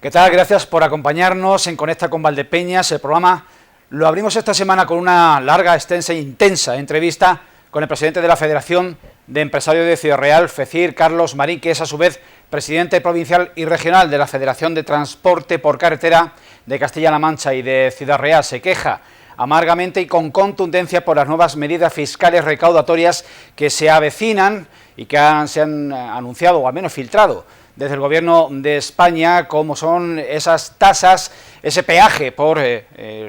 ¿Qué tal? Gracias por acompañarnos en Conecta con Valdepeñas. El programa lo abrimos esta semana con una larga, extensa e intensa entrevista con el presidente de la Federación de Empresarios de Ciudad Real, FECIR, Carlos Marín, que es a su vez presidente provincial y regional de la Federación de Transporte por Carretera de Castilla-La Mancha y de Ciudad Real. Se queja amargamente y con contundencia por las nuevas medidas fiscales recaudatorias que se avecinan y que se han anunciado o al menos filtrado desde el Gobierno de España, como son esas tasas, ese peaje por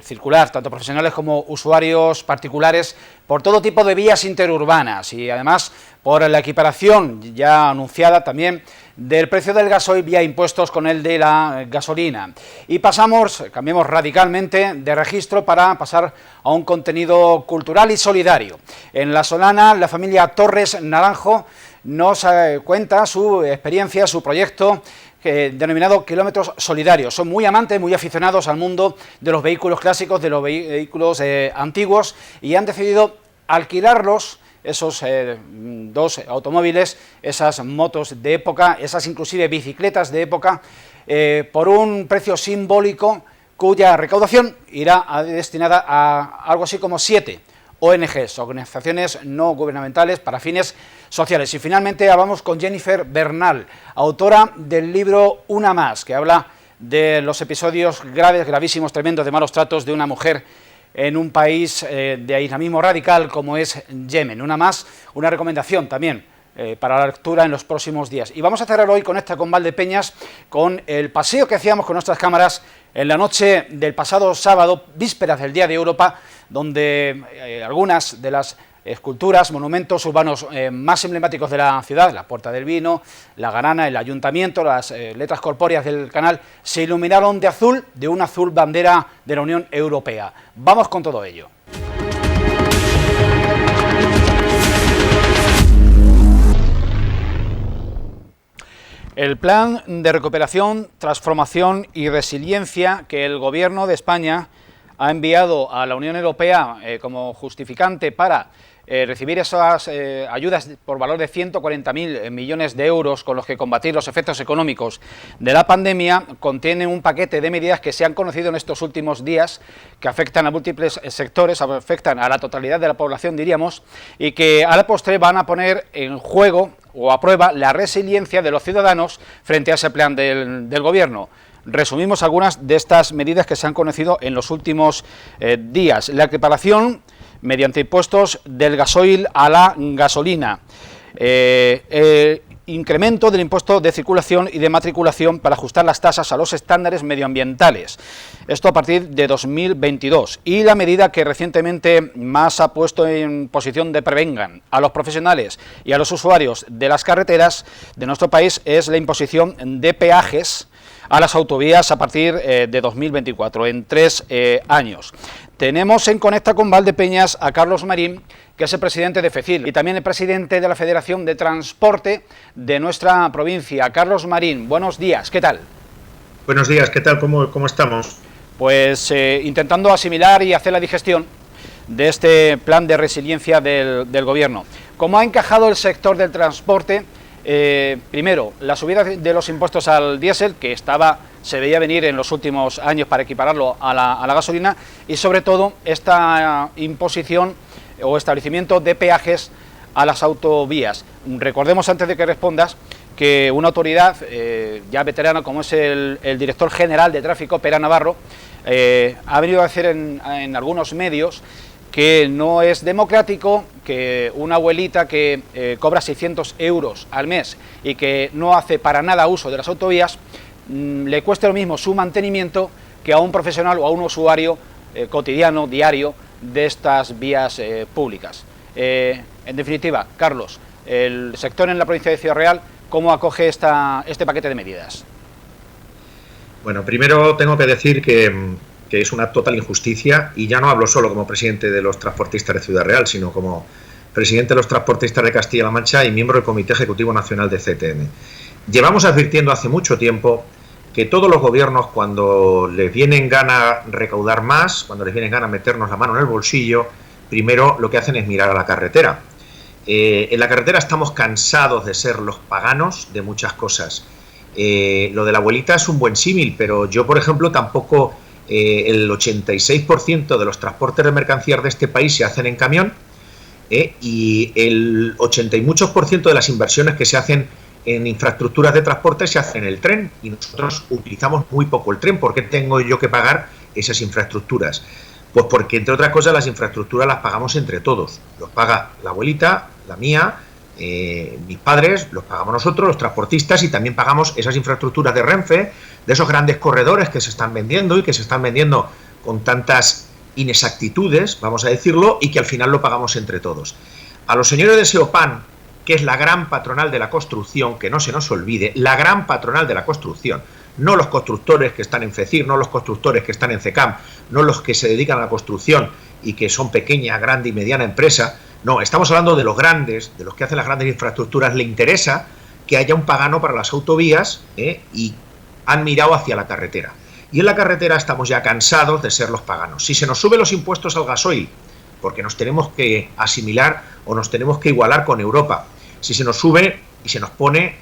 circular, tanto profesionales como usuarios particulares, por todo tipo de vías interurbanas y además por la equiparación ya anunciada también del precio del gasoil vía impuestos con el de la gasolina. Y cambiamos radicalmente de registro para pasar a un contenido cultural y solidario. En La Solana, la familia Torres Naranjo nos cuenta su experiencia, su proyecto denominado Kilómetros Solidarios. Son muy amantes, muy aficionados al mundo de los vehículos clásicos, de los vehículos antiguos, y han decidido alquilarlos, esos dos automóviles, esas motos de época, esas inclusive bicicletas de época, por un precio simbólico cuya recaudación irá destinada a algo así como 7 ONGs, organizaciones no gubernamentales para fines sociales. Y finalmente hablamos con Jennifer Bernal, autora del libro Una Más, que habla de los episodios graves, gravísimos, tremendos de malos tratos de una mujer en un país de aislamismo radical como es Yemen. Una Más, una recomendación también para la lectura en los próximos días. Y vamos a cerrar hoy Conecta con Valdepeñas con el paseo que hacíamos con nuestras cámaras en la noche del pasado sábado, vísperas del Día de Europa, donde algunas de las esculturas, monumentos urbanos más emblemáticos de la ciudad, la Puerta del Vino, la Garana, el Ayuntamiento, las letras corpóreas del canal, se iluminaron de azul, de una azul bandera de la Unión Europea. Vamos con todo ello. El plan de recuperación, transformación y resiliencia que el Gobierno de España ha enviado a la Unión Europea como justificante para recibir esas ayudas por valor de 140.000 millones de euros con los que combatir los efectos económicos de la pandemia, contiene un paquete de medidas que se han conocido en estos últimos días, que afectan a múltiples sectores, afectan a la totalidad de la población, diríamos, y que a la postre van a poner en juego o a prueba la resiliencia de los ciudadanos frente a ese plan del Gobierno. Resumimos algunas de estas medidas que se han conocido en los últimos días. La equiparación mediante impuestos del gasoil a la gasolina, incremento del impuesto de circulación y de matriculación para ajustar las tasas a los estándares medioambientales, esto a partir de 2022, y la medida que recientemente más ha puesto en posición de prevengan a los profesionales y a los usuarios de las carreteras de nuestro país es la imposición de peajes a las autovías a partir de 2024, en 3 años. Tenemos en Conecta con Valdepeñas a Carlos Marín, que es el presidente de FECIR y también el presidente de la Federación de Transporte de nuestra provincia. Carlos Marín, buenos días, ¿qué tal? Buenos días, ¿qué tal? ¿Cómo estamos? Pues intentando asimilar y hacer la digestión de este plan de resiliencia del Gobierno. ¿Cómo ha encajado el sector del transporte? Primero, la subida de los impuestos al diésel, que se veía venir en los últimos años para equipararlo a la gasolina, y sobre todo esta imposición o establecimiento de peajes a las autovías. Recordemos, antes de que respondas, que una autoridad ya veterana como es el director general de tráfico, Pera Navarro, ha venido a decir en algunos medios que no es democrático que una abuelita que cobra 600 euros al mes y que no hace para nada uso de las autovías, le cueste lo mismo su mantenimiento que a un profesional o a un usuario cotidiano, diario, de estas vías públicas. En definitiva, Carlos, el sector en la provincia de Ciudad Real, ¿cómo acoge este paquete de medidas? Bueno, primero tengo que decir que es una total injusticia, y ya no hablo solo como presidente de los transportistas de Ciudad Real, sino como presidente de los transportistas de Castilla-La Mancha y miembro del Comité Ejecutivo Nacional de CTM. Llevamos advirtiendo hace mucho tiempo que todos los gobiernos, cuando les viene en gana recaudar más, cuando les viene en gana meternos la mano en el bolsillo, primero lo que hacen es mirar a la carretera. En la carretera estamos cansados de ser los paganos de muchas cosas, Lo de la abuelita es un buen símil, pero yo, por ejemplo, tampoco... el 86% de los transportes de mercancías de este país se hacen en camión, y el 80 y muchos por ciento de las inversiones que se hacen en infraestructuras de transporte se hacen en el tren, y nosotros utilizamos muy poco el tren. ¿Por qué tengo yo que pagar esas infraestructuras? Pues porque, entre otras cosas, las infraestructuras las pagamos entre todos. Los paga la abuelita, la mía, mis padres, los pagamos nosotros, los transportistas, y también pagamos esas infraestructuras de Renfe, de esos grandes corredores que se están vendiendo y que se están vendiendo con tantas inexactitudes, vamos a decirlo, y que al final lo pagamos entre todos. A los señores de Seopan, que es la gran patronal de la construcción, que no se nos olvide, la gran patronal de la construcción, no los constructores que están en FECIR, no los constructores que están en CECAM, no los que se dedican a la construcción y que son pequeña, grande y mediana empresa. No, estamos hablando de los grandes, de los que hacen las grandes infraestructuras. Le interesa que haya un pagano para las autovías, y han mirado hacia la carretera. Y en la carretera estamos ya cansados de ser los paganos. Si se nos suben los impuestos al gasoil, porque nos tenemos que asimilar o nos tenemos que igualar con Europa, si se nos sube y se nos pone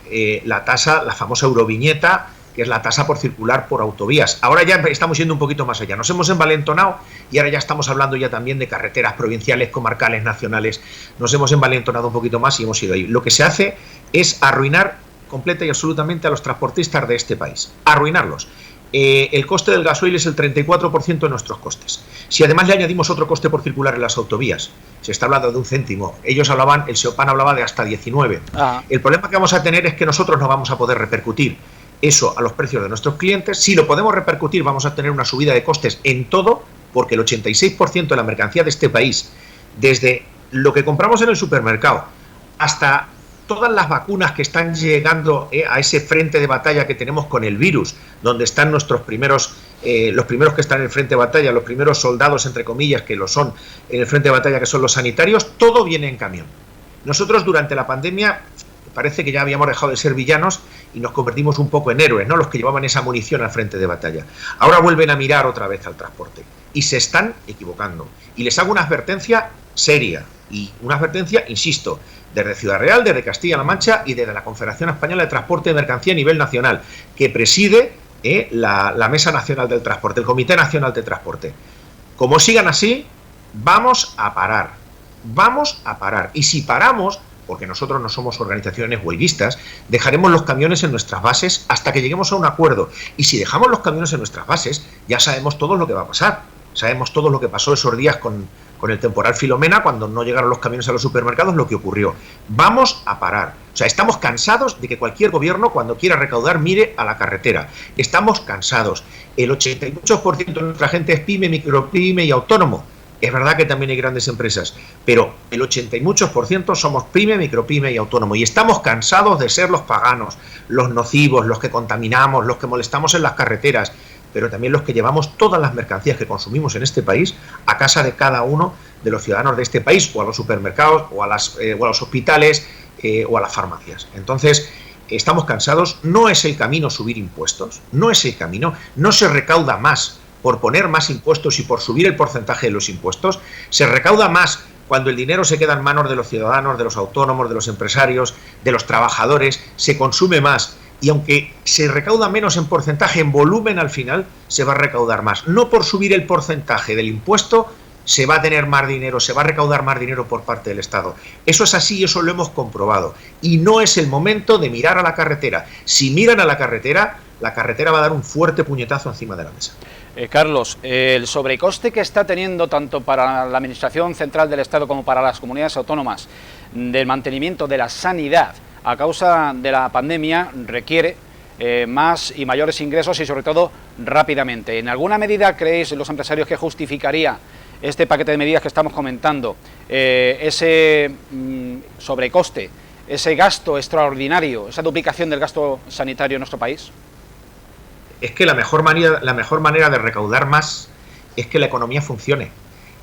la tasa, la famosa euroviñeta, que es la tasa por circular por autovías. Ahora ya estamos yendo un poquito más allá. Nos hemos envalentonado y ahora ya estamos hablando ya también de carreteras provinciales, comarcales, nacionales. Nos hemos envalentonado un poquito más y hemos ido ahí. Lo que se hace es arruinar completa y absolutamente a los transportistas de este país. Arruinarlos. El coste del gasoil es el 34% de nuestros costes. Si además le añadimos otro coste por circular en las autovías, se está hablando de 1 céntimo. Ellos hablaban, el Seopan hablaba de hasta 19. El problema que vamos a tener es que nosotros no vamos a poder repercutir eso a los precios de nuestros clientes. Si lo podemos repercutir, vamos a tener una subida de costes en todo, porque el 86% de la mercancía de este país, desde lo que compramos en el supermercado hasta todas las vacunas que están llegando a ese frente de batalla que tenemos con el virus, donde están nuestros primeros, los primeros que están en el frente de batalla, los primeros soldados, entre comillas, que lo son en el frente de batalla, que son los sanitarios, todo viene en camión. Nosotros durante la pandemia parece que ya habíamos dejado de ser villanos y nos convertimos un poco en héroes, ¿no? Los que llevaban esa munición al frente de batalla. Ahora vuelven a mirar otra vez al transporte y se están equivocando. Y les hago una advertencia seria, y una advertencia, insisto, desde Ciudad Real, desde Castilla-La Mancha y desde la Confederación Española de Transporte de Mercancía a nivel nacional, que preside la Mesa Nacional del Transporte, el Comité Nacional de Transporte. Como sigan así, vamos a parar. Vamos a parar. Y si paramos, porque nosotros no somos organizaciones huelguistas, dejaremos los camiones en nuestras bases hasta que lleguemos a un acuerdo. Y si dejamos los camiones en nuestras bases, ya sabemos todos lo que va a pasar. Sabemos todo lo que pasó esos días con el temporal Filomena, cuando no llegaron los camiones a los supermercados, lo que ocurrió. Vamos a parar. O sea, estamos cansados de que cualquier gobierno, cuando quiera recaudar, mire a la carretera. Estamos cansados. El 88% de nuestra gente es pyme, micropyme y autónomo. Es verdad que también hay grandes empresas, pero el 80 y muchos por ciento somos pyme, micropyme y autónomo. Y estamos cansados de ser los paganos, los nocivos, los que contaminamos, los que molestamos en las carreteras, pero también los que llevamos todas las mercancías que consumimos en este país a casa de cada uno de los ciudadanos de este país, o a los supermercados, o a los hospitales, o a las farmacias. Entonces, estamos cansados. No es el camino subir impuestos, no es el camino. No se recauda más por poner más impuestos y por subir el porcentaje de los impuestos. Se recauda más cuando el dinero se queda en manos de los ciudadanos, de los autónomos, de los empresarios, de los trabajadores. Se consume más. Y aunque se recauda menos en porcentaje, en volumen al final se va a recaudar más. No por subir el porcentaje del impuesto se va a tener más dinero, se va a recaudar más dinero por parte del Estado. Eso es así y eso lo hemos comprobado. Y no es el momento de mirar a la carretera. Si miran a la carretera va a dar un fuerte puñetazo encima de la mesa. Carlos, el sobrecoste que está teniendo tanto para la Administración Central del Estado como para las comunidades autónomas del mantenimiento de la sanidad a causa de la pandemia requiere más y mayores ingresos y sobre todo rápidamente. ¿En alguna medida creéis los empresarios que justificaría este paquete de medidas que estamos comentando, ese sobrecoste, ese gasto extraordinario, esa duplicación del gasto sanitario en nuestro país? Es que la mejor manera de recaudar más es que la economía funcione.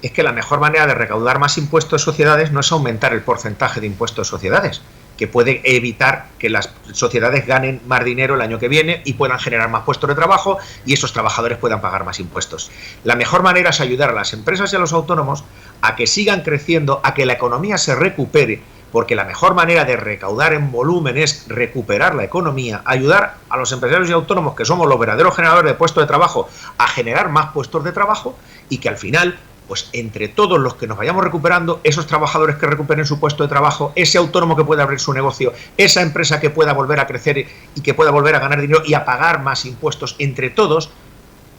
Es que la mejor manera de recaudar más impuestos de sociedades no es aumentar el porcentaje de impuestos de sociedades, que puede evitar que las sociedades ganen más dinero el año que viene y puedan generar más puestos de trabajo y esos trabajadores puedan pagar más impuestos. La mejor manera es ayudar a las empresas y a los autónomos a que sigan creciendo, a que la economía se recupere, porque la mejor manera de recaudar en volumen es recuperar la economía, ayudar a los empresarios y autónomos, que somos los verdaderos generadores de puestos de trabajo, a generar más puestos de trabajo, y que al final, pues entre todos los que nos vayamos recuperando, esos trabajadores que recuperen su puesto de trabajo, ese autónomo que pueda abrir su negocio, esa empresa que pueda volver a crecer y que pueda volver a ganar dinero y a pagar más impuestos, entre todos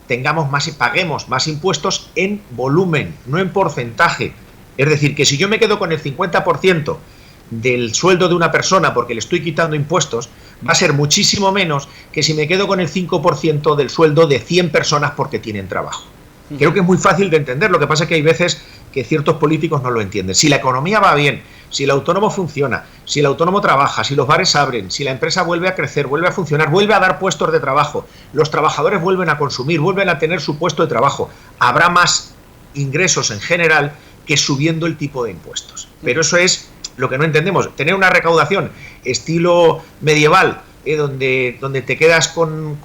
tengamos más y paguemos más impuestos en volumen, no en porcentaje. Es decir, que si yo me quedo con el 50% del sueldo de una persona porque le estoy quitando impuestos, va a ser muchísimo menos que si me quedo con el 5% del sueldo de 100 personas porque tienen trabajo. Creo que es muy fácil de entender, lo que pasa es que hay veces que ciertos políticos no lo entienden. Si la economía va bien, si el autónomo funciona, si el autónomo trabaja, si los bares abren, si la empresa vuelve a crecer, vuelve a funcionar, vuelve a dar puestos de trabajo, los trabajadores vuelven a consumir, vuelven a tener su puesto de trabajo, habrá más ingresos en general que subiendo el tipo de impuestos. Pero eso es lo que no entendemos. Tener una recaudación estilo medieval, donde te quedas con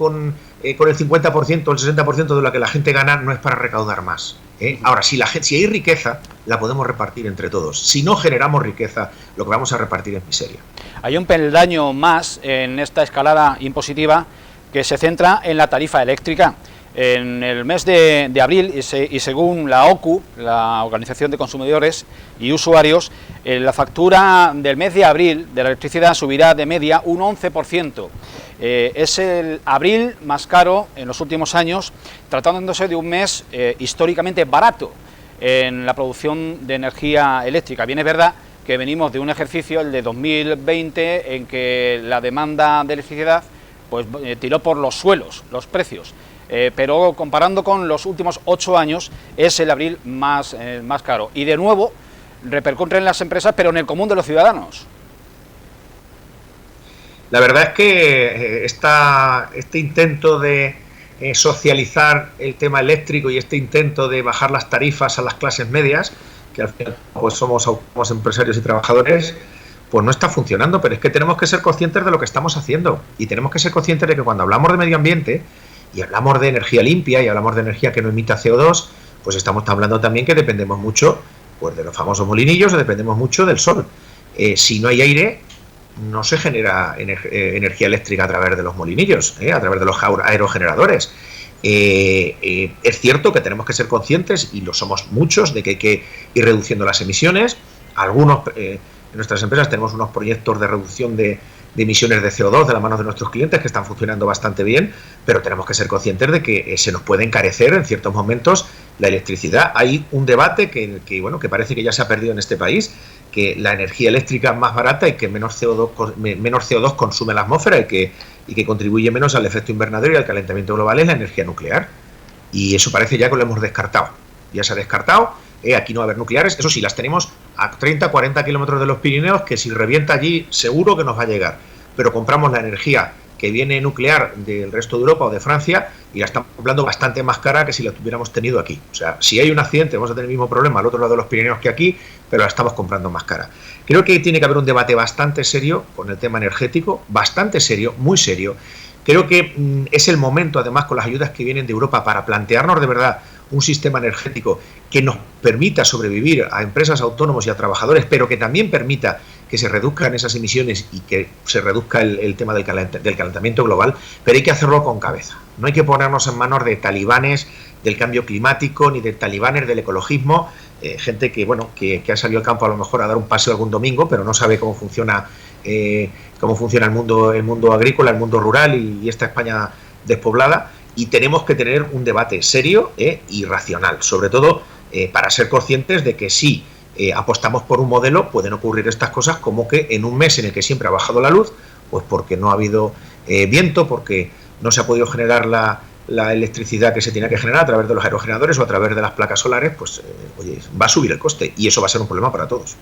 el 50% o el 60% de lo que la gente gana, no es para recaudar más. Ahora, si hay riqueza, la podemos repartir entre todos. Si no generamos riqueza, lo que vamos a repartir es miseria. Hay un peldaño más en esta escalada impositiva que se centra en la tarifa eléctrica. En el mes de abril, y según la OCU, la Organización de Consumidores y Usuarios, la factura del mes de abril de la electricidad subirá de media un 11%. Es el abril más caro en los últimos años, tratándose de un mes históricamente barato en la producción de energía eléctrica. Bien es verdad que venimos de un ejercicio, el de 2020, en que la demanda de electricidad pues tiró por los suelos los precios. Pero comparando con los últimos 8 años es el abril más caro, y de nuevo repercute en las empresas, pero en el común de los ciudadanos. La verdad es que este intento de socializar el tema eléctrico y este intento de bajar las tarifas a las clases medias, que al final pues somos empresarios y trabajadores, pues no está funcionando. Pero es que tenemos que ser conscientes de lo que estamos haciendo, y tenemos que ser conscientes de que cuando hablamos de medio ambiente y hablamos de energía limpia y hablamos de energía que no emita CO2, pues estamos hablando también que dependemos mucho pues de los famosos molinillos, o dependemos mucho del sol. Si no hay aire, no se genera energía eléctrica a través de los molinillos, a través de los aerogeneradores. Es cierto que tenemos que ser conscientes, y lo somos muchos, de que hay que ir reduciendo las emisiones. Algunos, en nuestras empresas tenemos unos proyectos de reducción de emisiones de CO2 de la mano de nuestros clientes que están funcionando bastante bien, pero tenemos que ser conscientes de que se nos puede encarecer en ciertos momentos la electricidad. Hay un debate que parece que ya se ha perdido en este país, que la energía eléctrica es más barata y que menos CO2 consume la atmósfera y que contribuye menos al efecto invernadero y al calentamiento global, es la energía nuclear. Y eso parece ya que lo hemos descartado. Ya se ha descartado. Aquí no va a haber nucleares. Eso sí, las tenemos a 30-40 kilómetros de los Pirineos, que si revienta allí seguro que nos va a llegar. Pero compramos la energía que viene nuclear del resto de Europa o de Francia y la estamos comprando bastante más cara que si la tuviéramos tenido aquí. O sea, si hay un accidente vamos a tener el mismo problema al otro lado de los Pirineos que aquí, pero la estamos comprando más cara. Creo que tiene que haber un debate bastante serio con el tema energético, bastante serio, muy serio. Creo que es el momento, además, con las ayudas que vienen de Europa, para plantearnos de verdad un sistema energético que nos permita sobrevivir a empresas, autónomos y a trabajadores, pero que también permita que se reduzcan esas emisiones y que se reduzca el tema del calentamiento global, pero hay que hacerlo con cabeza. No hay que ponernos en manos de talibanes del cambio climático ni de talibanes del ecologismo, gente que ha salido al campo a lo mejor a dar un paseo algún domingo, pero no sabe cómo funciona el mundo agrícola, el mundo rural y esta España despoblada. Y tenemos que tener un debate serio y racional, sobre todo para ser conscientes de que si apostamos por un modelo pueden ocurrir estas cosas, como que en un mes en el que siempre ha bajado la luz, pues porque no ha habido viento, porque no se ha podido generar la electricidad que se tiene que generar a través de los aerogeneradores o a través de las placas solares, pues va a subir el coste y eso va a ser un problema para todos.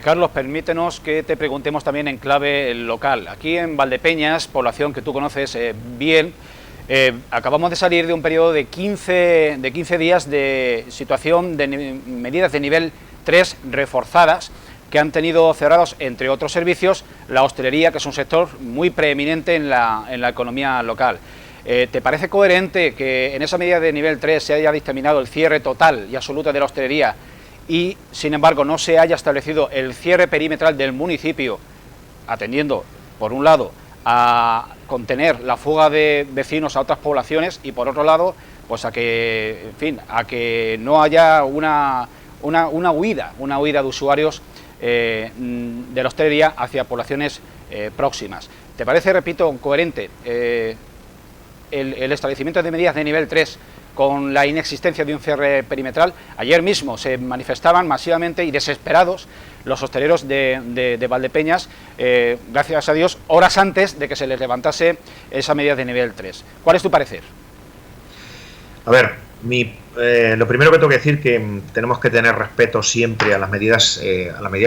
Carlos, permítenos que te preguntemos también en clave local. Aquí en Valdepeñas, población que tú conoces bien, acabamos de salir de un periodo de 15 días de situación de medidas de nivel 3 reforzadas, que han tenido cerrados, entre otros servicios, la hostelería, que es un sector muy preeminente en la economía local. ¿Te parece coherente que en esa medida de nivel 3 se haya dictaminado el cierre total y absoluto de la hostelería y, sin embargo, no se haya establecido el cierre perimetral del municipio, atendiendo, por un lado, a contener la fuga de vecinos a otras poblaciones y, por otro lado, pues a que, en fin, a que no haya una huida de usuarios de la hostelería hacia poblaciones próximas. ¿Te parece, repito, coherente el establecimiento de medidas de nivel 3 con la inexistencia de un cierre perimetral? Ayer mismo se manifestaban masivamente y desesperados los hosteleros de Valdepeñas, gracias a Dios, horas antes de que se les levantase esa medida de nivel 3. ¿Cuál es tu parecer? A ver, lo primero que tengo que decir que tenemos que tener respeto siempre a las medidas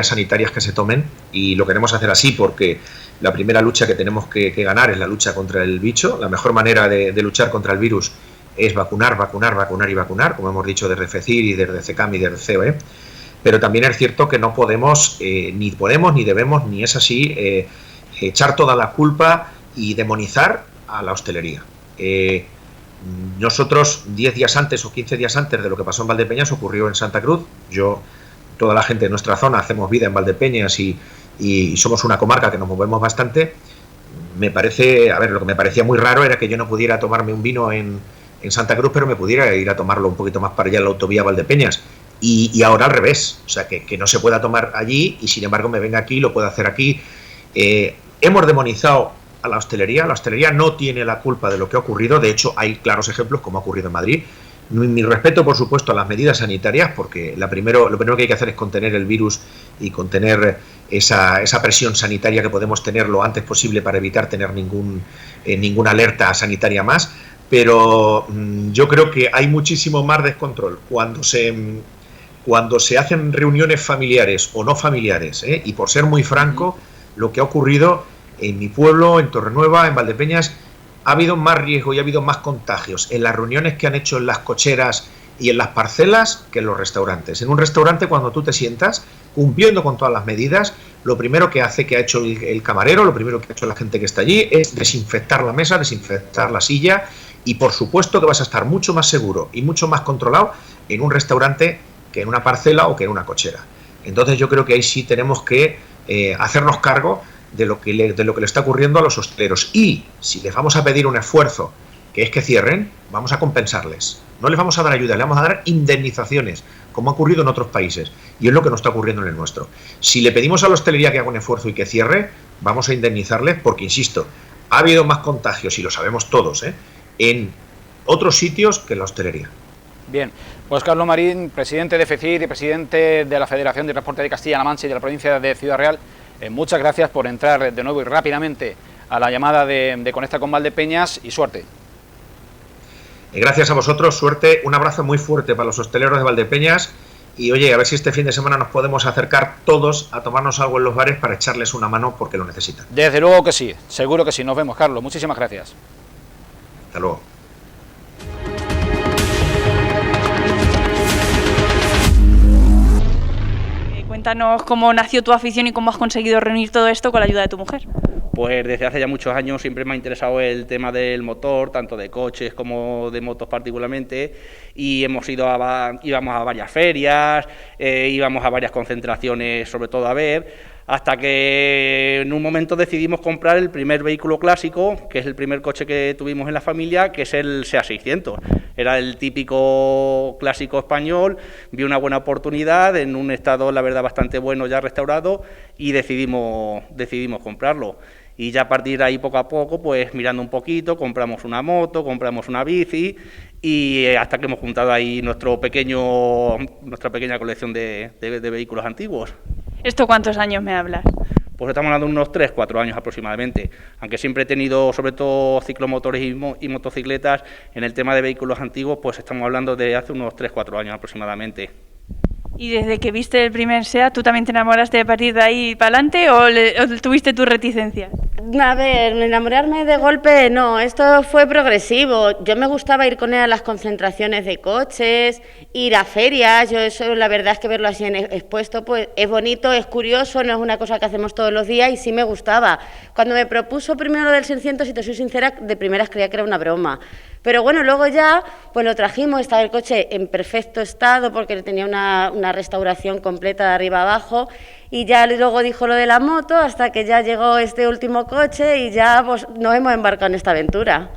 sanitarias que se tomen, y lo queremos hacer así porque la primera lucha que tenemos que ganar es la lucha contra el bicho. La mejor manera de luchar contra el virus es vacunar, como hemos dicho desde FECIR y desde CECAM y desde COE, pero también es cierto que no podemos, ni podemos, ni debemos, ni es así, echar toda la culpa y demonizar a la hostelería. Nosotros 10 días antes o 15 días antes de lo que pasó en Valdepeñas ocurrió en Santa Cruz. Toda la gente de nuestra zona hacemos vida en Valdepeñas y somos una comarca que nos movemos bastante. Lo que me parecía muy raro era que yo no pudiera tomarme un vino en Santa Cruz, pero me pudiera ir a tomarlo un poquito más para allá en la autovía Valdepeñas. Y ahora al revés, o sea, que no se pueda tomar allí y sin embargo me venga aquí y lo pueda hacer aquí. Hemos demonizado a la hostelería no tiene la culpa de lo que ha ocurrido, de hecho hay claros ejemplos como ha ocurrido en Madrid. Mi respeto, por supuesto, a las medidas sanitarias, porque lo primero que hay que hacer es contener el virus y contener esa presión sanitaria que podemos tener lo antes posible para evitar tener ninguna alerta sanitaria más, pero yo creo que hay muchísimo más descontrol cuando se hacen reuniones familiares o no familiares, y por ser muy franco, lo que ha ocurrido en mi pueblo, en Torrenueva, en Valdepeñas, ha habido más riesgo y ha habido más contagios en las reuniones que han hecho en las cocheras y en las parcelas que en los restaurantes. En un restaurante, cuando tú te sientas, cumpliendo con todas las medidas, lo primero que ha hecho el camarero, lo primero que ha hecho la gente que está allí, es desinfectar la mesa, desinfectar la silla, y por supuesto que vas a estar mucho más seguro y mucho más controlado en un restaurante que en una parcela o que en una cochera. Entonces yo creo que ahí sí tenemos que hacernos cargo de lo que le está ocurriendo a los hosteleros, y si les vamos a pedir un esfuerzo, que es que cierren, vamos a compensarles. No les vamos a dar ayuda, les vamos a dar indemnizaciones, como ha ocurrido en otros países, y es lo que nos está ocurriendo en el nuestro. Si le pedimos a la hostelería que haga un esfuerzo y que cierre, vamos a indemnizarles porque, insisto, ha habido más contagios, y lo sabemos todos, en otros sitios que en la hostelería. Bien, pues Carlos Marín, presidente de FECIR y presidente de la Federación de Transporte de Castilla-La Mancha y de la provincia de Ciudad Real, muchas gracias por entrar de nuevo y rápidamente a la llamada de Conecta con Valdepeñas, y suerte. Gracias a vosotros, suerte, un abrazo muy fuerte para los hosteleros de Valdepeñas, y oye, a ver si este fin de semana nos podemos acercar todos a tomarnos algo en los bares para echarles una mano porque lo necesitan. Desde luego que sí, seguro que sí. Nos vemos, Carlos, muchísimas gracias. Hasta luego. Cuéntanos cómo nació tu afición y cómo has conseguido reunir todo esto con la ayuda de tu mujer. Pues desde hace ya muchos años siempre me ha interesado el tema del motor, tanto de coches como de motos particularmente, y íbamos a varias ferias, íbamos a varias concentraciones, sobre todo a ver, hasta que en un momento decidimos comprar el primer vehículo clásico, que es el primer coche que tuvimos en la familia, que es el SEAT 600. Era el típico clásico español, vi una buena oportunidad, en un estado, la verdad, bastante bueno, ya restaurado, y decidimos comprarlo. Y ya a partir de ahí, poco a poco, pues mirando un poquito, compramos una moto, compramos una bici, y hasta que hemos juntado ahí nuestra pequeña colección de vehículos antiguos. ¿Esto cuántos años me hablas? Pues estamos hablando de unos 3-4 años aproximadamente, aunque siempre he tenido sobre todo ciclomotores y motocicletas. En el tema de vehículos antiguos, pues estamos hablando de hace unos 3-4 años aproximadamente. ¿Y desde que viste el primer SEAT, tú también te enamoraste a partir de ahí para adelante o tuviste tu reticencia? A ver, enamorarme de golpe no, esto fue progresivo. Yo me gustaba ir con él a las concentraciones de coches, ir a ferias, yo eso la verdad es que verlo así expuesto pues es bonito, es curioso, no es una cosa que hacemos todos los días y sí me gustaba. Cuando me propuso primero lo del 600, si te soy sincera, de primeras creía que era una broma. Pero bueno, luego ya pues lo trajimos, estaba el coche en perfecto estado porque tenía una restauración completa de arriba abajo, y ya luego dijo lo de la moto hasta que ya llegó este último coche y ya pues, nos hemos embarcado en esta aventura.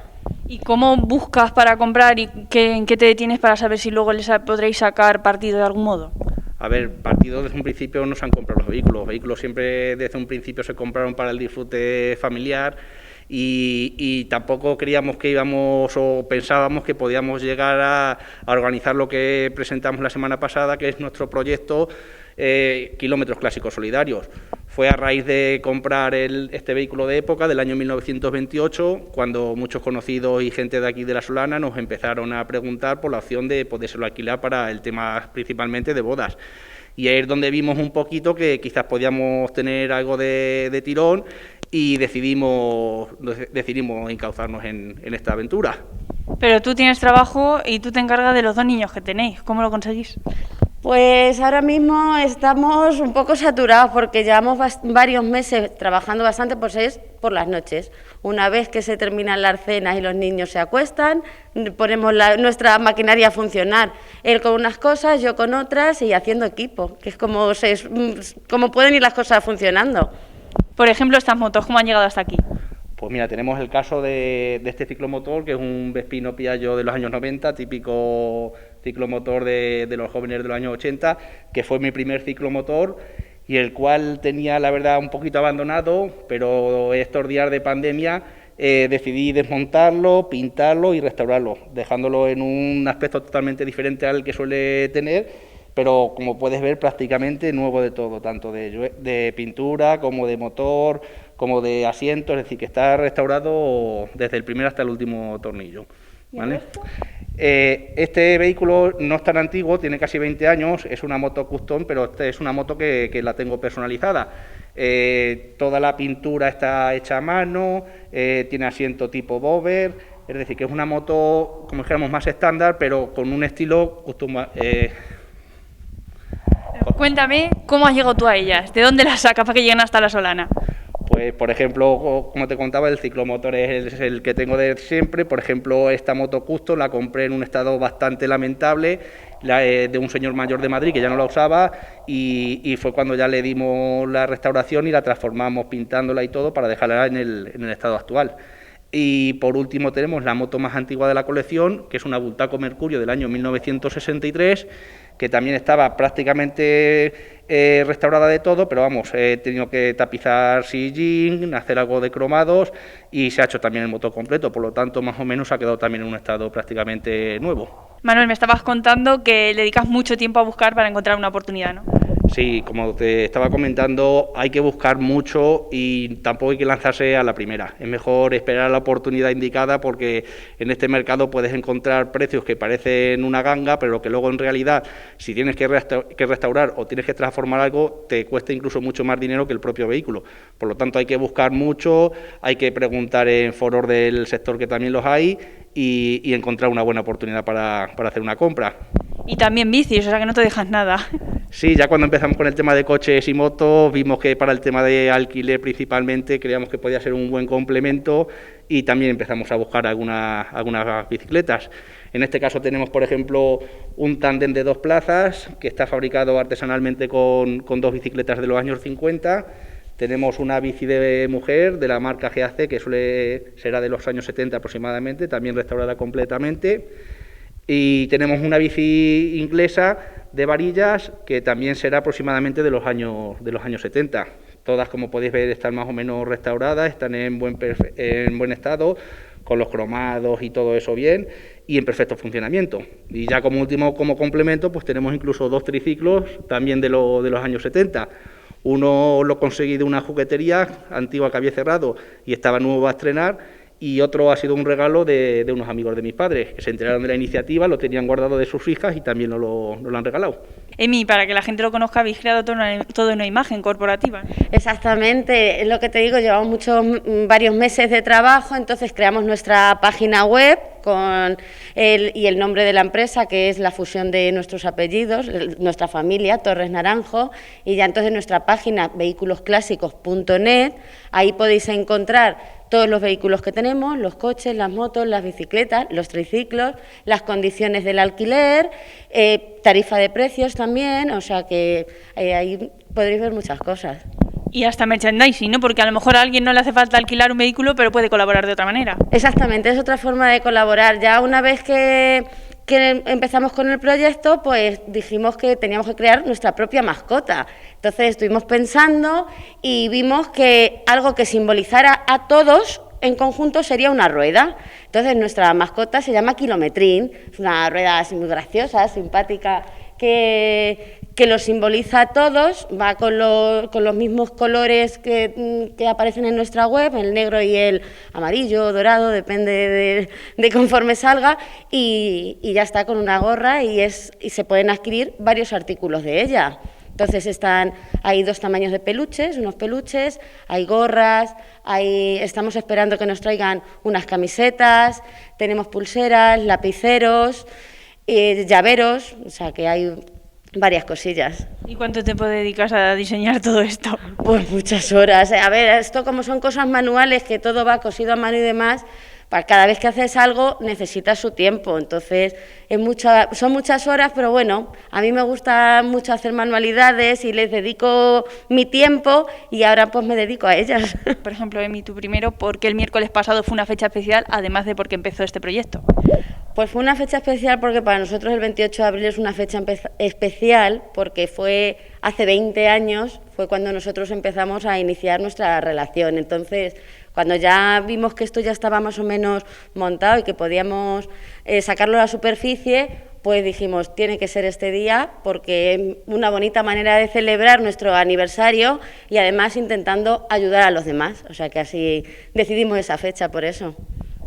¿Y cómo buscas para comprar y en qué te detienes para saber si luego les podréis sacar partido de algún modo? A ver, partido desde un principio no se han comprado los vehículos. Los vehículos siempre desde un principio se compraron para el disfrute familiar y tampoco creíamos que íbamos o pensábamos que podíamos llegar a organizar lo que presentamos la semana pasada, que es nuestro proyecto Kilómetros Clásicos Solidarios. Fue a raíz de comprar este vehículo de época del año 1928, cuando muchos conocidos y gente de aquí de La Solana nos empezaron a preguntar por la opción de podérselo alquilar para el tema principalmente de bodas. Y ahí es donde vimos un poquito que quizás podíamos tener algo de tirón y decidimos encauzarnos en esta aventura. Pero tú tienes trabajo y tú te encargas de los 2 niños que tenéis. ¿Cómo lo conseguís? Pues ahora mismo estamos un poco saturados porque llevamos varios meses trabajando bastante por las noches. Una vez que se terminan las cenas y los niños se acuestan, ponemos nuestra maquinaria a funcionar. Él con unas cosas, yo con otras y haciendo equipo, que es como pueden ir las cosas funcionando. Por ejemplo, estas motos, ¿cómo han llegado hasta aquí? Pues mira, tenemos el caso de este ciclomotor, que es un Vespino Piaggio de los años 90, típico ciclomotor de los jóvenes de los años 80, que fue mi primer ciclomotor y el cual tenía, la verdad, un poquito abandonado, pero estos días de pandemia decidí desmontarlo, pintarlo y restaurarlo, dejándolo en un aspecto totalmente diferente al que suele tener, pero como puedes ver prácticamente nuevo de todo, tanto de pintura como de motor, como de asiento, es decir, que está restaurado desde el primer hasta el último tornillo, ¿vale? Este vehículo no es tan antiguo, tiene casi 20 años, es una moto custom, pero es una moto que la tengo personalizada. Toda la pintura está hecha a mano, tiene asiento tipo bober, es decir, que es una moto, como dijéramos, más estándar, pero con un estilo custom. Cuéntame, ¿cómo has llegado tú a ellas? ¿De dónde las sacas para que lleguen hasta La Solana? Pues, por ejemplo, como te contaba, el ciclomotor es el que tengo de siempre. Por ejemplo, esta moto custom la compré en un estado bastante lamentable, de un señor mayor de Madrid que ya no la usaba, y fue cuando ya le dimos la restauración y la transformamos pintándola y todo para dejarla en el estado actual. Y por último tenemos la moto más antigua de la colección, que es una Bultaco Mercurio del año 1963, que también estaba prácticamente restaurada de todo, pero vamos, he tenido que tapizar sillín, hacer algo de cromados y se ha hecho también el motor completo, por lo tanto más o menos ha quedado también en un estado prácticamente nuevo. Manuel, me estabas contando que le dedicas mucho tiempo a buscar para encontrar una oportunidad, ¿no? Sí, como te estaba comentando, hay que buscar mucho y tampoco hay que lanzarse a la primera. Es mejor esperar la oportunidad indicada porque en este mercado puedes encontrar precios que parecen una ganga, pero que luego en realidad, si tienes que restaurar o tienes que transformar algo, te cuesta incluso mucho más dinero que el propio vehículo. Por lo tanto, hay que buscar mucho, hay que preguntar en foros del sector, que también los hay, y encontrar una buena oportunidad para hacer una compra. Y también bicis, o sea que no te dejas nada. Sí, ya cuando empezamos con el tema de coches y motos, vimos que para el tema de alquiler principalmente creíamos que podía ser un buen complemento y también empezamos a buscar algunas bicicletas. En este caso tenemos, por ejemplo, un tándem de 2 plazas que está fabricado artesanalmente con 2 bicicletas de los años 50. Tenemos una bici de mujer de la marca GAC, que será de los años 70 aproximadamente, también restaurada completamente. Y tenemos una bici inglesa de varillas que también será aproximadamente de los años 70. Todas, como podéis ver, están más o menos restauradas, están en buen estado, con los cromados y todo eso bien, y en perfecto funcionamiento. Y ya como último, como complemento, pues tenemos incluso 2 triciclos también de los años 70. Uno lo conseguí de una juguetería antigua que había cerrado y estaba nuevo a estrenar, y otro ha sido un regalo de unos amigos de mis padres, que se enteraron de la iniciativa, lo tenían guardado de sus hijas y también nos lo han regalado. Emi, para que la gente lo conozca, habéis creado toda una imagen corporativa. Exactamente, es lo que te digo, llevamos varios meses de trabajo, entonces creamos nuestra página web con el nombre de la empresa, que es la fusión de nuestros apellidos, nuestra familia, Torres Naranjo, y ya entonces nuestra página vehiculosclásicos.net, ahí podéis encontrar todos los vehículos que tenemos, los coches, las motos, las bicicletas, los triciclos, las condiciones del alquiler, tarifa de precios también, o sea que ahí podréis ver muchas cosas. Y hasta merchandising, ¿no? Porque a lo mejor a alguien no le hace falta alquilar un vehículo, pero puede colaborar de otra manera. Exactamente, es otra forma de colaborar. Ya una vez que empezamos con el proyecto, pues dijimos que teníamos que crear nuestra propia mascota. Entonces estuvimos pensando y vimos que algo que simbolizara a todos en conjunto sería una rueda. Entonces nuestra mascota se llama Kilometrín, es una rueda así muy graciosa, simpática, que lo simboliza a todos, va con los mismos colores que aparecen en nuestra web, el negro y el amarillo, dorado, depende de conforme salga, y ya está, con una gorra, y se pueden adquirir varios artículos de ella. Entonces hay 2 tamaños de peluches, unos peluches, hay gorras, estamos esperando que nos traigan unas camisetas, tenemos pulseras, lapiceros, llaveros, o sea que hay varias cosillas. ¿Y cuánto tiempo dedicas a diseñar todo esto? Pues muchas horas. A ver, esto como son cosas manuales, que todo va cosido a mano y demás, cada vez que haces algo necesitas su tiempo, entonces son muchas horas, pero bueno, a mí me gusta mucho hacer manualidades y les dedico mi tiempo y ahora pues me dedico a ellas. Por ejemplo, Emi, tú primero, ¿por qué el miércoles pasado fue una fecha especial, además de porque empezó este proyecto? Pues fue una fecha especial porque para nosotros el 28 de abril es una fecha especial porque fue hace 20 años, fue cuando nosotros empezamos a iniciar nuestra relación. Entonces, cuando ya vimos que esto ya estaba más o menos montado y que podíamos sacarlo a la superficie, pues dijimos, tiene que ser este día porque es una bonita manera de celebrar nuestro aniversario y además intentando ayudar a los demás. O sea que así decidimos esa fecha por eso.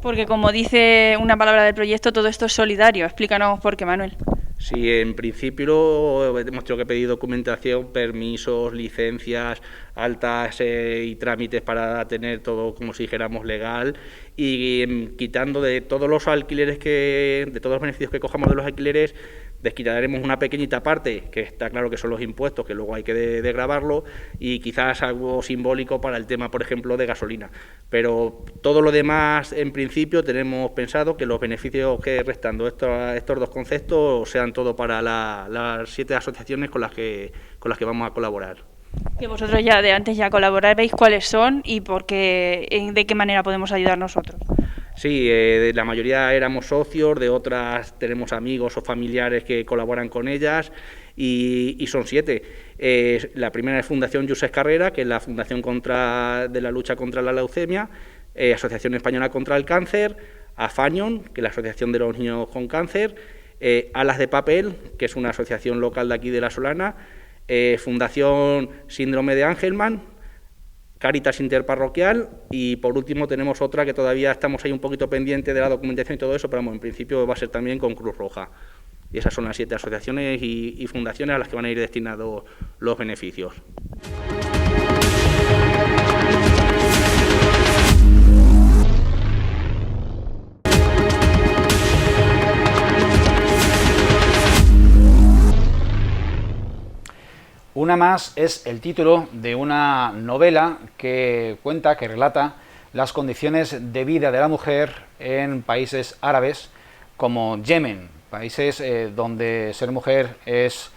Porque como dice una palabra del proyecto, todo esto es solidario. Explícanos por qué, Manuel. Sí, en principio hemos tenido que pedir documentación, permisos, licencias, altas y trámites para tener todo, como si dijéramos, legal, y quitando de todos los alquileres de todos los beneficios que cojamos de los alquileres, desquitaremos una pequeñita parte, que está claro que son los impuestos, que luego hay que desgravarlo, y quizás algo simbólico para el tema, por ejemplo, de gasolina. Pero todo lo demás, en principio, tenemos pensado que los beneficios que restando estos 2 conceptos sean todo para las 7 asociaciones con las que vamos a colaborar. Que vosotros ya de antes ya colaboráis, ¿cuáles son y de qué manera podemos ayudar nosotros? Sí, la mayoría éramos socios, de otras tenemos amigos o familiares que colaboran con ellas y son 7. La primera es Fundación Josep Carrera, que es la Fundación de la lucha contra la leucemia, Asociación Española contra el Cáncer, AFANION, que es la Asociación de los Niños con Cáncer, Alas de Papel, que es una asociación local de aquí de La Solana, Fundación Síndrome de Angelman, Cáritas Interparroquial y por último tenemos otra que todavía estamos ahí un poquito pendiente de la documentación y todo eso, pero en principio va a ser también con Cruz Roja. Y esas son las 7 asociaciones y fundaciones a las que van a ir destinados los beneficios. Una más es el título de una novela que relata las condiciones de vida de la mujer en países árabes como Yemen, países donde ser mujer es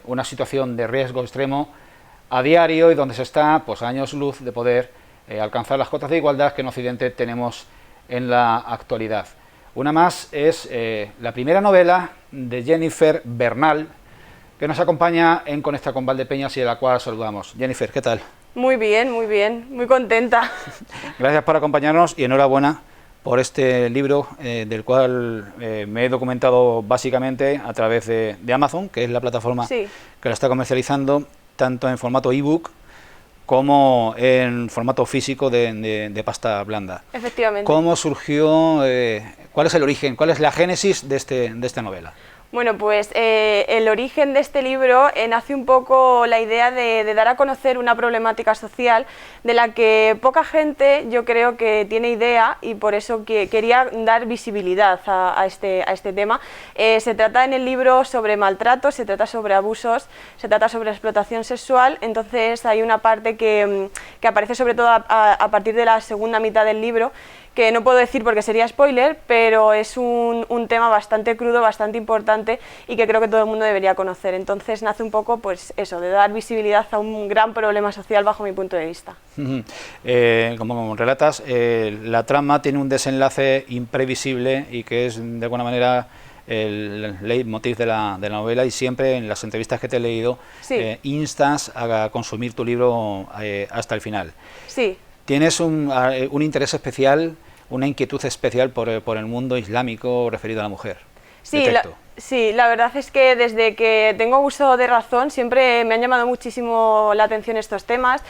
una situación de riesgo extremo a diario y donde se está pues, a años luz de poder alcanzar las cotas de igualdad que en Occidente tenemos en la actualidad. Una más es la primera novela de Jennifer Bernal, que nos acompaña en Conecta con Valdepeñas y a la cual saludamos. Jennifer, ¿qué tal? Muy bien, muy contenta. Gracias por acompañarnos y enhorabuena por este libro del cual me he documentado básicamente a través de Amazon, que es la plataforma que lo está comercializando tanto en formato ebook como en formato físico de pasta blanda. Efectivamente. ¿Cómo surgió, cuál es el origen, cuál es la génesis de esta novela? Bueno, pues el origen de este libro nace un poco la idea de dar a conocer una problemática social de la que poca gente, yo creo, que tiene idea, y por eso que quería dar visibilidad a este tema. Se trata en el libro sobre maltrato, se trata sobre abusos, se trata sobre explotación sexual. Entonces hay una parte que aparece sobre todo a partir de la segunda mitad del libro, que no puedo decir porque sería spoiler, pero es un tema bastante crudo, bastante importante, y que creo que todo el mundo debería conocer. Entonces nace un poco, pues eso, de dar visibilidad a un gran problema social bajo mi punto de vista. Como relatas, la trama tiene un desenlace imprevisible y que es de alguna manera el leitmotiv de la novela, y siempre en las entrevistas que te he leído Sí. Instas a consumir tu libro hasta el final. Sí. ¿Tienes un interés especial, una inquietud especial por el mundo islámico referido a la mujer? Sí, la verdad es que desde que tengo uso de razón siempre me han llamado muchísimo la atención estos temas.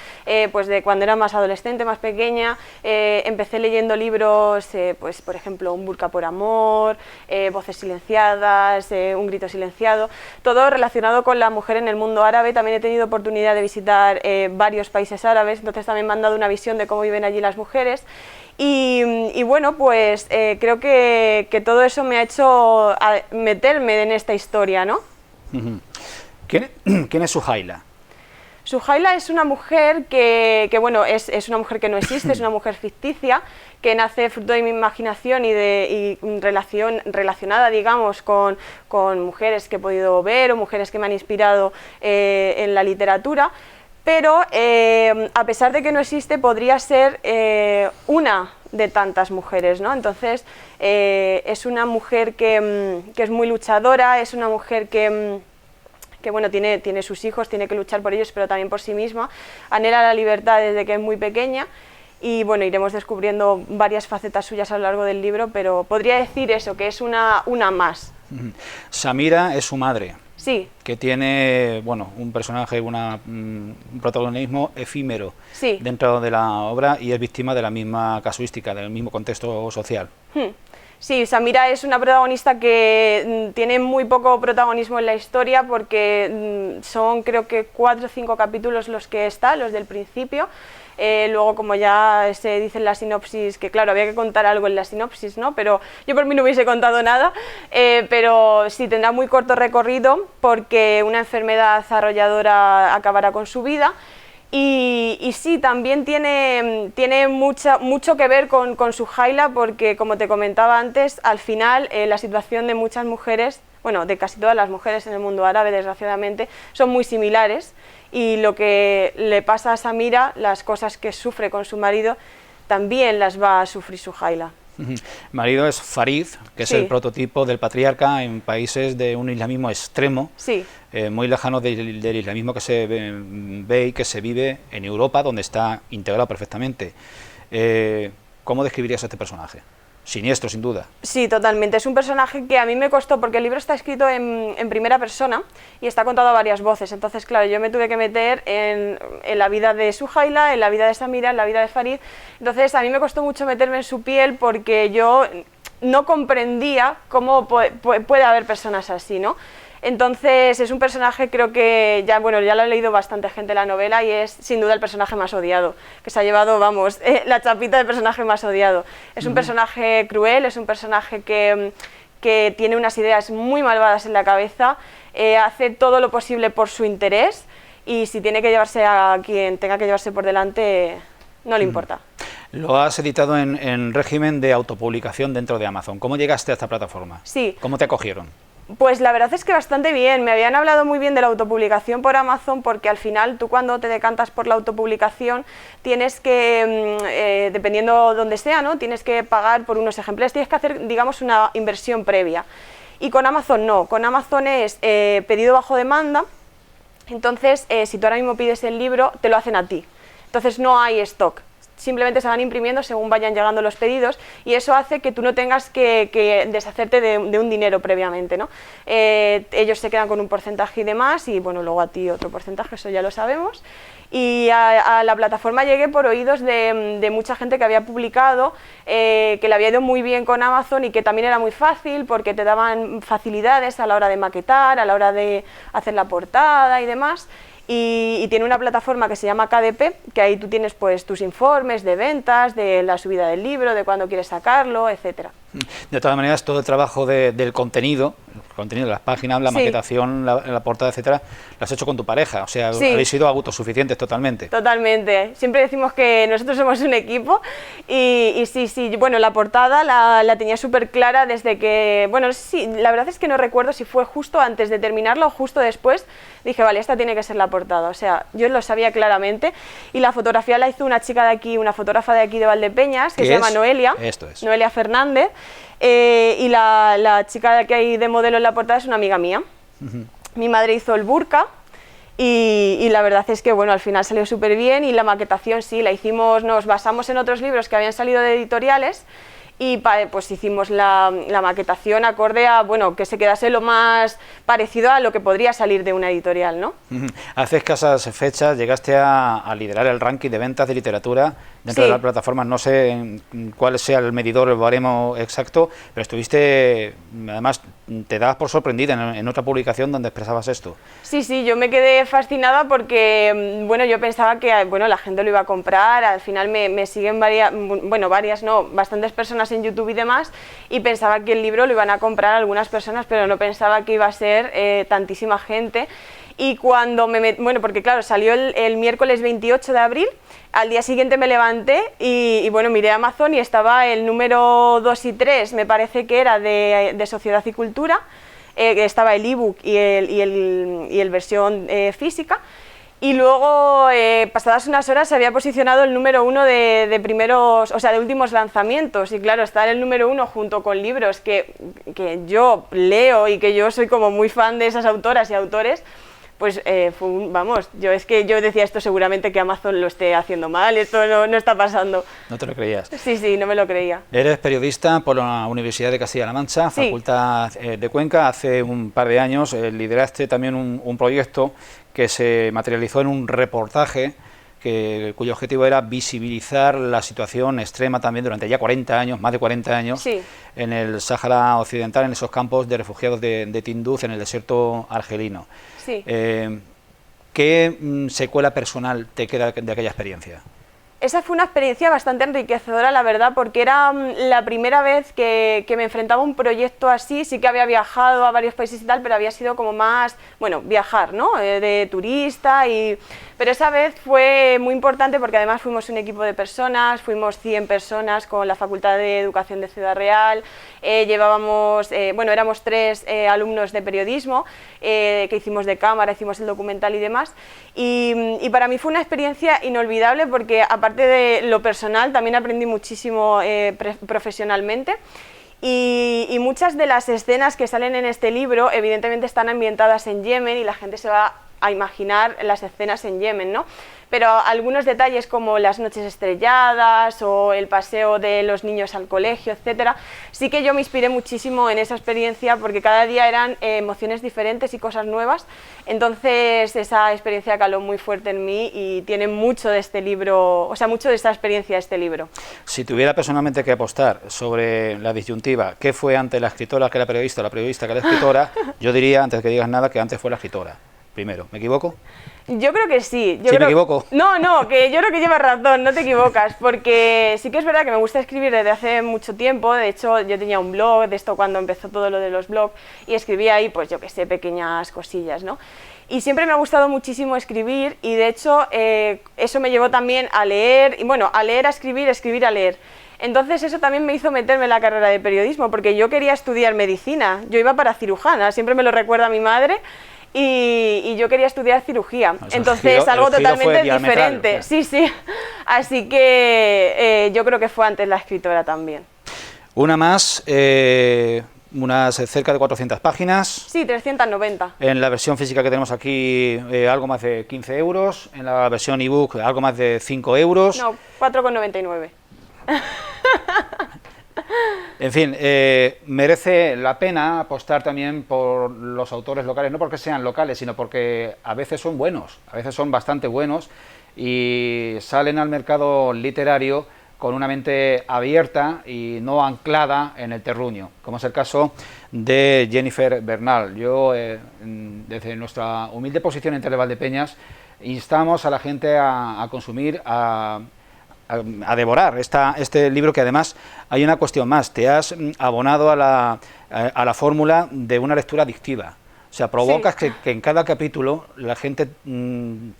Pues de cuando era más adolescente, más pequeña, empecé leyendo libros, pues por ejemplo Un burka por amor, Voces silenciadas, Un grito silenciado, todo relacionado con la mujer en el mundo árabe. También he tenido oportunidad de visitar varios países árabes, entonces también me han dado una visión de cómo viven allí las mujeres. Y bueno, pues creo que todo eso me ha hecho meterme en esta historia, ¿no? ¿Quién es Suhaila? Suhaila es una mujer que bueno, es una mujer que no existe, es una mujer ficticia, que nace fruto de mi imaginación y relacionada, digamos, con mujeres que he podido ver o mujeres que me han inspirado en la literatura. Pero a pesar de que no existe, podría ser una de tantas mujeres, ¿no? Entonces es una mujer que es muy luchadora, es una mujer que bueno, tiene sus hijos, tiene que luchar por ellos, pero también por sí misma, anhela la libertad desde que es muy pequeña. Y bueno, iremos descubriendo varias facetas suyas a lo largo del libro, pero podría decir eso, que es una más. Samira es su madre. Sí. Que tiene, bueno, un personaje, un protagonismo efímero Sí. dentro de la obra, y es víctima de la misma casuística, del mismo contexto social. Sí, Samira es una protagonista que tiene muy poco protagonismo en la historia, porque son creo que 4 o 5 capítulos los que está, los del principio. Luego, como ya se dice en la sinopsis, que claro, había que contar algo en la sinopsis, ¿no? Pero yo por mí no hubiese contado nada, pero sí tendrá muy corto recorrido porque una enfermedad arrolladora acabará con su vida. Y sí, también tiene mucho que ver con Suhaila, porque como te comentaba antes, al final la situación de muchas mujeres, bueno, de casi todas las mujeres en el mundo árabe, desgraciadamente, son muy similares, y lo que le pasa a Samira, las cosas que sufre con su marido, también las va a sufrir Suhaila. Marido es Farid, que es Sí. el prototipo del patriarca en países de un islamismo extremo, Sí. muy lejano del islamismo que se ve y que se vive en Europa, donde está integrado perfectamente. ¿Cómo describirías a este personaje? Siniestro, sin duda. Sí, totalmente. Es un personaje que a mí me costó, porque el libro está escrito en primera persona y está contado a varias voces. Entonces, claro, yo me tuve que meter en la vida de Suhaila, en la vida de Samira, en la vida de Farid. Entonces, a mí me costó mucho meterme en su piel, porque yo no comprendía cómo puede haber personas así, ¿no? Entonces es un personaje, creo que ya lo ha leído bastante gente la novela, y es sin duda el personaje más odiado, que se ha llevado, vamos, la chapita de personaje más odiado. Es un personaje cruel, es un personaje que tiene unas ideas muy malvadas en la cabeza, hace todo lo posible por su interés, y si tiene que llevarse a quien tenga que llevarse por delante, no le importa. Lo has editado en régimen de autopublicación dentro de Amazon. ¿Cómo llegaste a esta plataforma? Sí. ¿Cómo te acogieron? Pues la verdad es que bastante bien. Me habían hablado muy bien de la autopublicación por Amazon, porque al final tú, cuando te decantas por la autopublicación, tienes que, dependiendo donde sea, ¿no?, tienes que pagar por unos ejemplares, tienes que hacer, digamos, una inversión previa. Y con Amazon no, con Amazon es pedido bajo demanda. Entonces, si tú ahora mismo pides el libro, te lo hacen a ti. Entonces no hay stock. simplemente se van imprimiendo según vayan llegando los pedidos, y eso hace que tú no tengas que deshacerte de un dinero previamente, ¿no? Ellos se quedan con un porcentaje y demás, y bueno, luego a ti otro porcentaje, eso ya lo sabemos. Y a la plataforma llegué por oídos de mucha gente que había publicado, que le había ido muy bien con Amazon y que también era muy fácil porque te daban facilidades a la hora de maquetar, a la hora de hacer la portada y demás. Y tiene una plataforma que se llama KDP, que ahí tú tienes pues tus informes de ventas, de la subida del libro, de cuándo quieres sacarlo, etcétera. De todas maneras, todo el trabajo del contenido, de las páginas, la maquetación, la portada, etcétera, lo has hecho con tu pareja, o sea, habéis sido autosuficientes totalmente. Totalmente, siempre decimos que nosotros somos un equipo y sí, bueno, la portada la tenía súper clara desde que, bueno, sí, la verdad es que no recuerdo si fue justo antes de terminarlo o justo después, dije, vale, esta tiene que ser la portada, o sea, yo lo sabía claramente, y la fotografía la hizo una chica de aquí, una fotógrafa de aquí de Valdepeñas, que se llama Noelia, Noelia Fernández. Y la chica que hay de modelo en la portada es una amiga mía. Mi madre hizo el burka y la verdad es que bueno, al final salió súper bien, y la maquetación sí, la hicimos, nos basamos en otros libros que habían salido de editoriales y pues hicimos la maquetación acorde a, bueno, que se quedase lo más parecido a lo que podría salir de una editorial, ¿no? Hace escasas fechas llegaste a liderar el ranking de ventas de literatura dentro de la plataforma, no sé cuál sea el medidor, el baremo exacto, pero estuviste, además te dabas por sorprendida en otra publicación donde expresabas esto. Sí, yo me quedé fascinada porque, bueno, yo pensaba que, bueno, la gente lo iba a comprar, al final me siguen bastantes personas en YouTube y demás, y pensaba que el libro lo iban a comprar algunas personas, pero no pensaba que iba a ser tantísima gente. Y cuando bueno, porque claro, salió el miércoles 28 de abril, al día siguiente me levanté y bueno, miré Amazon y estaba el número 2 y 3, me parece que era de Sociedad y Cultura, estaba el ebook y el versión física, y luego, pasadas unas horas, se había posicionado el número 1 de primeros, o sea, de últimos lanzamientos, y claro, estar el número 1 junto con libros que yo leo y que yo soy como muy fan de esas autoras y autores, pues yo decía, esto seguramente que Amazon lo esté haciendo mal, esto no está pasando. ¿No te lo creías? Sí, no me lo creía. Eres periodista por la Universidad de Castilla-La Mancha, Facultad de Cuenca. Hace un par de años lideraste también un proyecto que se materializó en un reportaje cuyo objetivo era visibilizar la situación extrema también durante ya 40 años, más de 40 años, en el Sáhara Occidental, en esos campos de refugiados de Tinduf, en el desierto argelino. ¿Qué secuela personal te queda de aquella experiencia? Esa fue una experiencia bastante enriquecedora, la verdad, porque era la primera vez que me enfrentaba a un proyecto así. Sí que había viajado a varios países y tal, pero había sido como más, bueno, viajar, ¿no? De turista, pero esa vez fue muy importante porque además fuimos un equipo de personas, fuimos 100 personas con la Facultad de Educación de Ciudad Real, éramos 3 alumnos de periodismo que hicimos de cámara, hicimos el documental y demás, y para mí fue una experiencia inolvidable porque aparte de lo personal también aprendí muchísimo profesionalmente. Y muchas de las escenas que salen en este libro evidentemente están ambientadas en Yemen y la gente se va a imaginar las escenas en Yemen, ¿no? Pero algunos detalles como las noches estrelladas o el paseo de los niños al colegio, etcétera, sí que yo me inspiré muchísimo en esa experiencia porque cada día eran emociones diferentes y cosas nuevas. Entonces esa experiencia caló muy fuerte en mí y tiene mucho de este libro, o sea, mucho de esta experiencia de este libro. Si tuviera personalmente que apostar sobre la disyuntiva, ¿qué fue antes la escritora que la periodista o la periodista que la escritora? Yo diría, antes de que digas nada, que antes fue la escritora. Primero, ¿me equivoco? Yo creo que sí. ¿Me equivoco? No, que yo creo que llevas razón, no te equivocas, porque sí que es verdad que me gusta escribir desde hace mucho tiempo. De hecho, yo tenía un blog de esto cuando empezó todo lo de los blogs y escribía ahí, pues yo qué sé, pequeñas cosillas, ¿no? Y siempre me ha gustado muchísimo escribir y de hecho eso me llevó también a leer, y bueno, a leer, a escribir, escribir, a leer. Entonces eso también me hizo meterme en la carrera de periodismo, porque yo quería estudiar medicina, yo iba para cirujana, siempre me lo recuerda mi madre. Y yo quería estudiar cirugía, entonces algo totalmente diferente. Sí, así que yo creo que fue antes la escritora también. Una más, unas cerca de 400 páginas. Sí, 390. En la versión física que tenemos aquí, algo más de 15 euros. En la versión ebook, algo más de 5 euros. No, 4,99. En fin, merece la pena apostar también por los autores locales, no porque sean locales, sino porque a veces son buenos, a veces son bastante buenos y salen al mercado literario con una mente abierta y no anclada en el terruño, como es el caso de Jennifer Bernal. Yo, desde nuestra humilde posición en Televaldepeñas, instamos a la gente a consumir, a devorar este libro, que además hay una cuestión más: te has abonado a la fórmula de una lectura adictiva. O sea, provocas que en cada capítulo la gente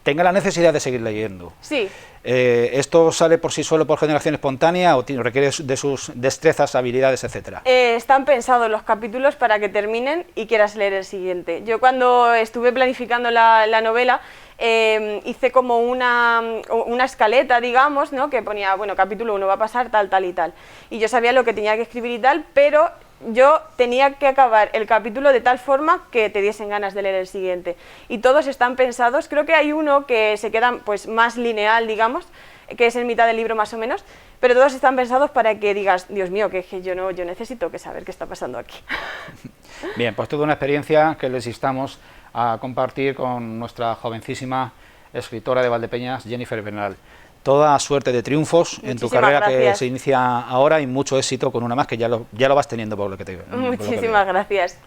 tenga la necesidad de seguir leyendo. Sí. ¿Esto sale por sí solo por generación espontánea o requiere de sus destrezas, habilidades, etcétera? Están pensados los capítulos para que terminen y quieras leer el siguiente. Yo, cuando estuve planificando la novela, hice como una escaleta, digamos, ¿no?, que ponía, bueno, capítulo 1 va a pasar tal, tal y tal. Y yo sabía lo que tenía que escribir y tal, pero yo tenía que acabar el capítulo de tal forma que te diesen ganas de leer el siguiente. Y todos están pensados. Creo que hay uno que se queda pues más lineal, digamos, que es en mitad del libro más o menos, pero todos están pensados para que digas, Dios mío, que yo necesito que saber qué está pasando aquí. Bien, pues toda una experiencia que les instamos a compartir con nuestra jovencísima escritora de Valdepeñas, Jennifer Bernal. Toda suerte de triunfos en tu carrera, gracias, que se inicia ahora, y mucho éxito con una más, que ya lo vas teniendo por lo que te veo. Muchísimas gracias.